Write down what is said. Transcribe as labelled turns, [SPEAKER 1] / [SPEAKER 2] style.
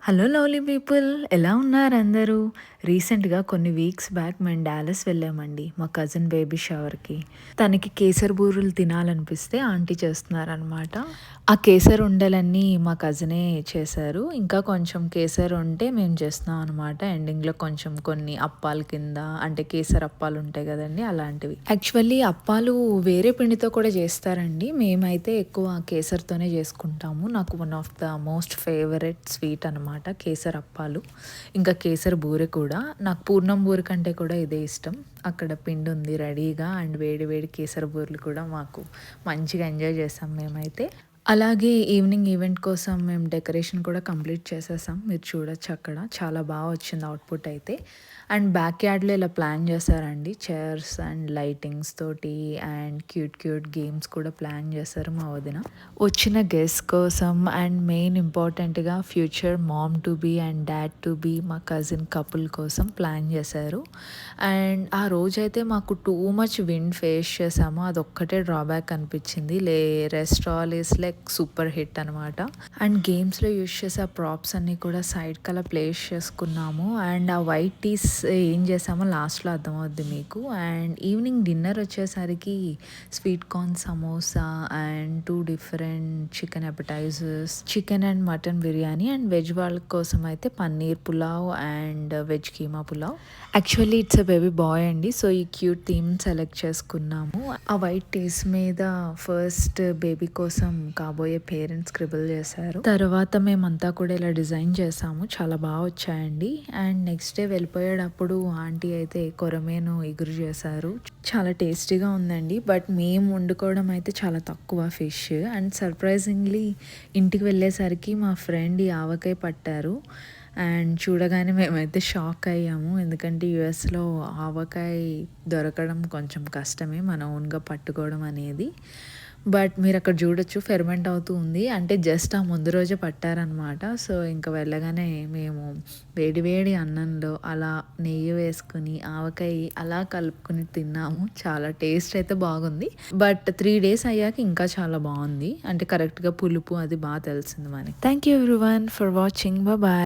[SPEAKER 1] Hello lovely people, ఎలా ఉన్నారు అందరూ? రీసెంట్‌గా కొన్ని వీక్స్ బ్యాక్ మేము డాలస్ వెళ్ళామండి మా కజిన్ బేబీ షవర్‌కి. తనకి కేసర్ బూరెలు తినాలనిపిస్తే ఆంటీ చేస్తున్నారనమాట. ఆ కేసర్ ఉండలన్నీ మా కజినే చేశారు. ఇంకా కొంచెం కేసర్ ఉంటే మేము చేస్తున్నాం అనమాట. ఎండింగ్‌లో కొంచెం కొన్ని అప్పాల కింద అంటే కేసర్ అప్పాలు ఉంటాయి కదండీ! అలాంటివి. యాక్చువల్లీ అప్పాలు వేరే పిండితో కూడా చేస్తారండి. మేమైతే ఎక్కువ కేసర్‌తోనే చేసుకుంటాము. నాకు one of the most favourite sweet అనమాట కేసర్ అప్పాలు. ఇంకా కేసర్ బూరె కూడా. నాకు పూర్ణం బూరె కంటే కూడా ఇదే ఇష్టం. అక్కడ పిండి ఉంది రెడీగా అండ్ వేడి వేడి కేసర బూరెలు కూడా మాకు మంచిగా ఎంజాయ్ చేసాం మేమైతే. అలాగే ఈవినింగ్ ఈవెంట్ కోసం మేము డెకరేషన్ కూడా కంప్లీట్ చేసేసాం. మీరు చూడొచ్చు అక్కడ. చాలా బాగా వచ్చింది అవుట్‌పుట్ అయితే. అండ్ బ్యాక్ యార్డ్‌లో ఇలా ప్లాన్ చేశారండి. చైర్స్ అండ్ లైటింగ్స్ తోటి అండ్ క్యూట్ క్యూట్ గేమ్స్ కూడా ప్లాన్ చేశారు మా వదిన. వచ్చిన గెస్ట్ కోసం అండ్ మెయిన్ ఇంపార్టెంట్‌గా future mom to be and dad to be మా కజిన్ కపుల్ కోసం ప్లాన్ చేశారు. అండ్ ఆ రోజైతే మాకు టూ మచ్ విండ్ ఫేస్ చేసాము. అదొక్కటే డ్రాబ్యాక్ అనిపించింది. Rest all is like super hit అనమాట. అండ్ గేమ్స్‌లో యూజ్ చేసే ఆ ప్రాప్స్ అన్నీ కూడా సైడ్‌కి అలా ప్లేస్ చేసుకున్నాము. అండ్ ఆ వైట్ టీస్ ఏం చేసామో లాస్ట్‌లో అర్థమవుద్ది మీకు. అండ్ ఈవినింగ్ డిన్నర్ వచ్చేసరికి sweet corn samosa and 2 different chicken appetizers, chicken and mutton biryani and veg వాళ్ళ కోసం అయితే paneer pulao and veg keema pulao. Actually it's a baby boy అండి. సో ఈ క్యూట్ థీమ్ సెలెక్ట్ చేసుకున్నాము. ఆ వైట్ టీస్ మీద ఫస్ట్ బేబీ కోసం కాబోయే పేరెంట్స్ స్క్రిబుల్ చేశారు. తర్వాత మేమంతా కూడా ఇలా డిజైన్ చేసాము. చాలా బాగా వచ్చాయండి. అండ్ నెక్స్ట్ డే వెళ్ళిపోయేటప్పుడు ఆంటీ అయితే కొరమేను ఇగురు చేశారు. చాలా టేస్టీగా ఉందండి. బట్ మేము వండుకోవడం అయితే చాలా తక్కువ ఫిష్. అండ్ సర్ప్రైజింగ్లీ ఇంటికి వెళ్ళేసరికి మా ఫ్రెండ్ ఈ ఆవకాయ పట్టారు. అండ్ చూడగానే మేమైతే షాక్ అయ్యాము. ఎందుకంటే యూఎస్‌లో ఆవకాయ దొరకడం కొంచెం కష్టమే మన ఓన్‌గా పట్టుకోవడం అనేది. బట్ మీరక్కడ చూడొచ్చు ఫెర్మెంట్ అవుతూ ఉంది. అంటే జస్ట్ ఆ ముందు రోజే పట్టారనమాట. సో ఇంక వెళ్ళగానే మేము వేడి వేడి అన్నంలో అలా నెయ్యి వేసుకొని ఆవకాయ అలా కలుపుకొని తిన్నాము. చాలా టేస్ట్ అయితే బాగుంది. బట్ 3 డేస్ అయ్యాక ఇంకా చాలా బాగుంది. అంటే కరెక్ట్‌గా పులుపు అది తెలిసింది మనకి. Thank you everyone for watching. Bye.